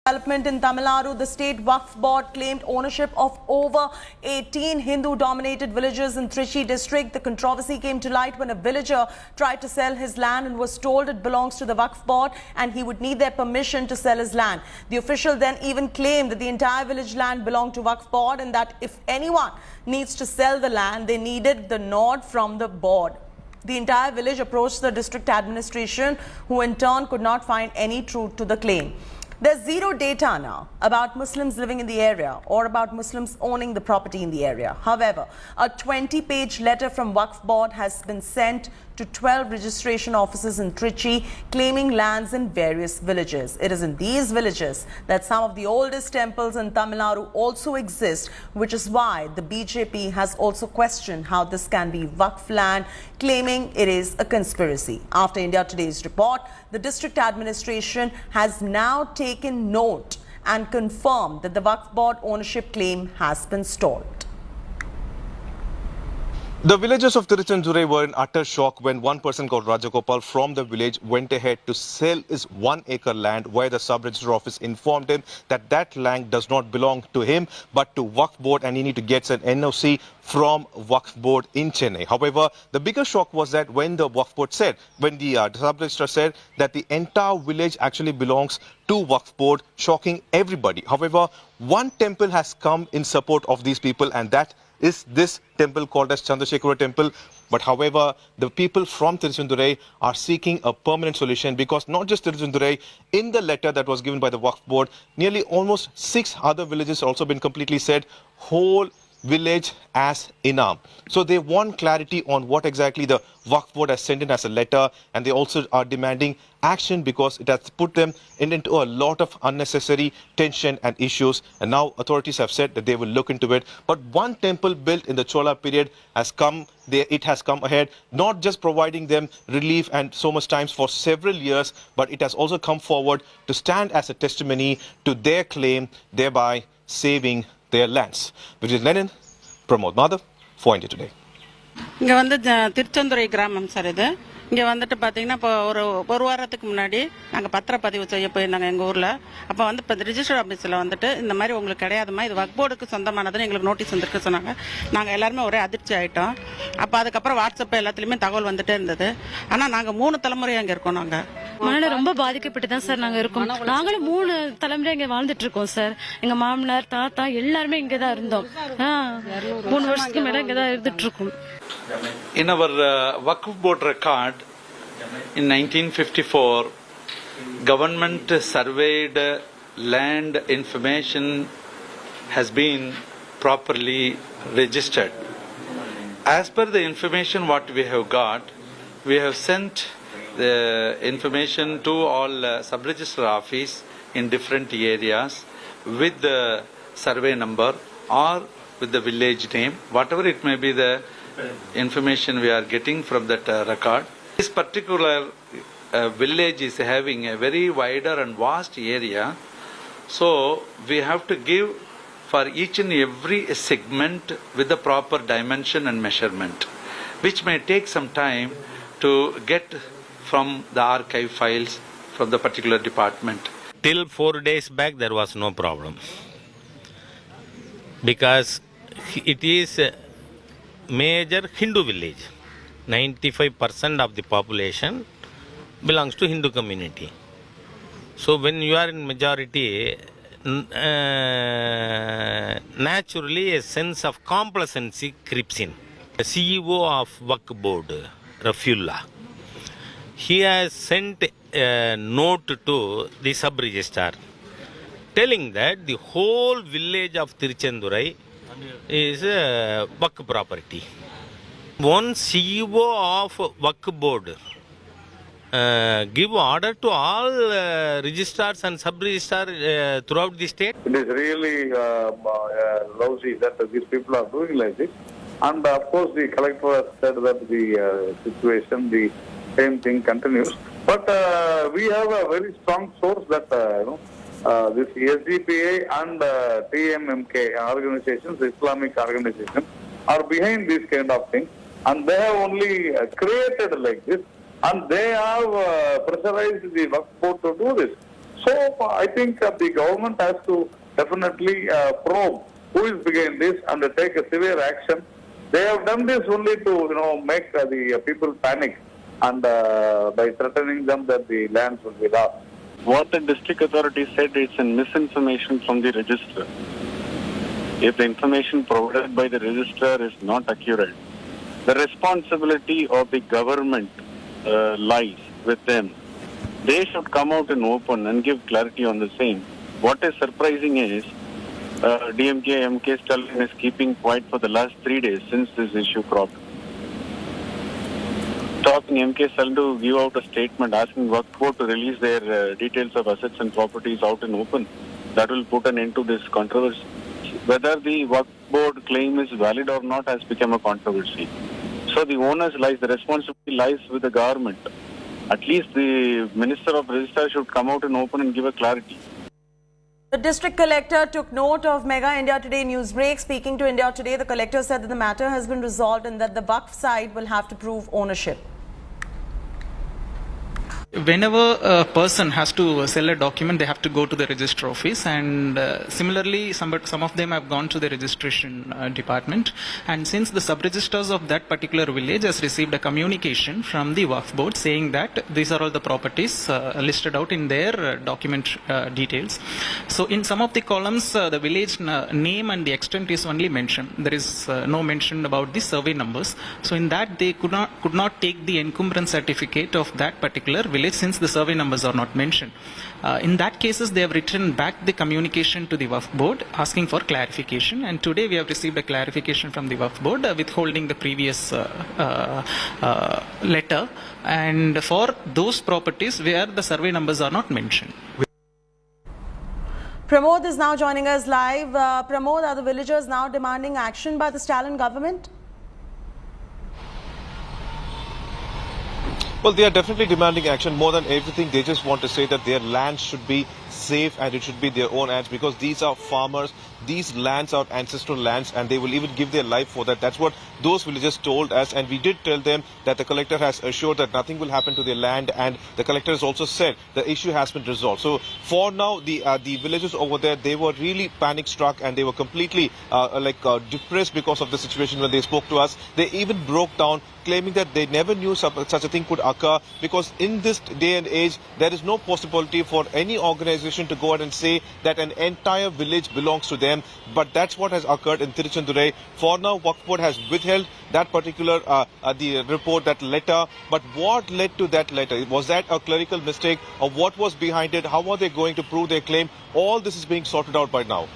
Development in Tamil Nadu, the state Waqf board claimed ownership of over 18 Hindu-dominated villages in Trichy district. The controversy came to light when a villager tried to sell his land and was told it belongs to the Waqf board and he would need their permission to sell his land. The official then even claimed that the entire village land belonged to Waqf board and that if anyone needs to sell the land, they needed the nod from the board. The entire village approached the district administration, who in turn could not find any truth to the claim. There's zero data now about Muslims living in the area or about Muslims owning the property in the area. However, a 20-page letter from Waqf board has been sent to 12 registration offices in Trichy claiming lands in various villages. It is in these villages that some of the oldest temples in Tamil Nadu also exist, which is why the BJP has also questioned how this can be Waqf land, claiming it is a conspiracy. After India Today's report, the district administration has now taken note and confirmed that the Waqf board ownership claim has been stalled. The villagers of Tiruchendurai were in utter shock when one person called Rajagopal from the village went ahead to sell his 1-acre land, where the sub-register office informed him that that land does not belong to him but to Waqf board and he need to get an NOC from Waqf board in Chennai. However, the bigger shock was that when the Waqf board said, when the sub-register said that the entire village actually belongs to Waqf board, shocking everybody. However, one temple has come in support of these people, and that is this temple called as Chandrasekhara temple. But however, the people from Tiruchendurai are seeking a permanent solution, because not just Tiruchendurai, in the letter that was given by the Waqf board, nearly almost 6 other villages also been completely said whole village as Inam. So they want clarity on what exactly the Waqf board has sent in as a letter, and they also are demanding action because it has put them into a lot of unnecessary tension and issues. And now authorities have said that they will look into it. But one temple built in the Chola period has come there. It has come ahead, not just providing them relief and so much times for several years, but it has also come forward to stand as a testimony to their claim, thereby saving their lands. Which is Lenin, Pramod Madhav for India Today. இங்கே வந்து திருச்செந்துறை கிராமம் sir இது. இங்கே வந்துட்டு பார்த்தீங்கன்னா இப்போ ஒரு வாரத்துக்கு முன்னாடி நாங்கள் பத்திரப்பதிவு செய்ய போயிருந்தாங்க எங்கள் ஊரில். அப்போ வந்து இப்போ ரிஜிஸ்டர் ஆஃபீஸில் வந்துட்டு இந்த மாதிரி உங்களுக்கு கிடையாதுமா, இது வக்ஃப் போர்டுக்கு சொந்தமானதுன்னு எங்களுக்கு நோட்டீஸ் வந்துருக்கு சொன்னாங்க. நாங்கள் எல்லாருமே ஒரே அதிர்ச்சி ஆகிட்டோம். அப்போ அதுக்கப்புறம் வாட்ஸ்அப் எல்லாத்துலேயுமே தகவல் வந்துட்டே இருந்தது. ஆனால் நாங்கள் 3 தலைமுறையாக இங்கே இருக்கோம். நாங்கள் மனநிலை ரொம்ப பாதிக்கப்பட்டு தான் சார் நாங்கள் இருக்கோம். நாங்களும் 3 தலைமுறை இங்கே வாழ்ந்துட்டு இருக்கோம் சார். எங்கள் மாமனார் தாத்தா எல்லாருமே இங்கே தான் இருந்தோம். 3 வருஷத்துக்கு மேலே இங்கே தான் இருந்துட்டு இருக்கோம். In our Waqf board record, in 1954, government surveyed land information has been properly registered. As per the information what we have got, we have sent the information to all sub-register office in different areas with the survey number or with the village name, whatever it may be the information we are getting from that record. This particular village is having a very wider and vast area, so we have to give for each and every segment with the proper dimension and measurement, which may take some time to get from the archive files from the particular department. Till 4 days back there was no problem, because it is major Hindu village. 95% of the population belongs to Hindu community. So when you are in majority, naturally a sense of complacency creeps in. The CEO of Waqf board, Rafiullah, he has sent a note to the sub-register telling that the whole village of Tiruchendurai is Waqf property. One CEO of Waqf board give order to all registrars and sub-registrar throughout the state. It is really lousy that these people are doing like this. And of course the collector has said that the situation, the same thing continues. But we have a very strong source that this SDPA and TMMK organizations, Islamic organizations, are behind this kind of thing, and they have only created like this, and they have pressurized the Waqf board to do this. So I think the government has to definitely probe who is behind this and take a severe action. They have done this only to make the people panic and by threatening them that the lands will be lost. What the district authority said, it's a misinformation from the registrar. If the information provided by the registrar is not accurate, the responsibility of the government lies with them. They should come out in open and give clarity on the same. What is surprising is DMK, MK Stalin is keeping quiet for the last 3 days since this issue cropped. Talking MK Stalin to give out a statement asking Waqf Board to release their details of assets and properties out in open. That will put an end to this controversy. Whether the Waqf Board claim is valid or not has become a controversy. So the onus lies, the responsibility lies with the government. At least the Minister of Registrar should come out in open and give a clarity. The district collector took note of Mega India Today news break. Speaking to India Today, the collector said that the matter has been resolved and that the Waqf side will have to prove ownership. Whenever a person has to sell a document, they have to go to the register office, and similarly some of them have gone to the registration department, and since the sub-registers of that particular village has received a communication from the Waqf Board saying that these are all the properties listed out in their document details. So in some of the columns the village name and the extent is only mentioned. There is no mention about the survey numbers. So in that they could not take the encumbrance certificate of that particular village since the survey numbers are not mentioned. In that cases, they have written back the communication to the Waqf Board asking for clarification, and today we have received a clarification from the Waqf Board withholding the previous letter, and for those properties where the survey numbers are not mentioned. Pramod is now joining us live. Pramod, are the villagers now demanding action by the Stalin government? Well, they are definitely demanding action. More than everything, they just want to say that their land should be safe and it should be their own lands, because these are farmers. These lands are ancestral lands and they will even give their life for that. That's what those villagers told us, and we did tell them that the collector has assured that nothing will happen to their land, and the collector has also said the issue has been resolved. So for now, the villagers over there, they were really panic struck and they were completely depressed because of the situation when they spoke to us. They even broke down, claiming that they never knew such a thing could occur, because in this day and age there is no possibility for any organization to go ahead and say that an entire village belongs to them. But that's what has occurred in Tiruchendurai. For now, Waqf Board has withheld that particular the report, that letter. But what led to that letter? Was that a clerical mistake, or what was behind it? How are they going to prove their claim? All this is being sorted out by now.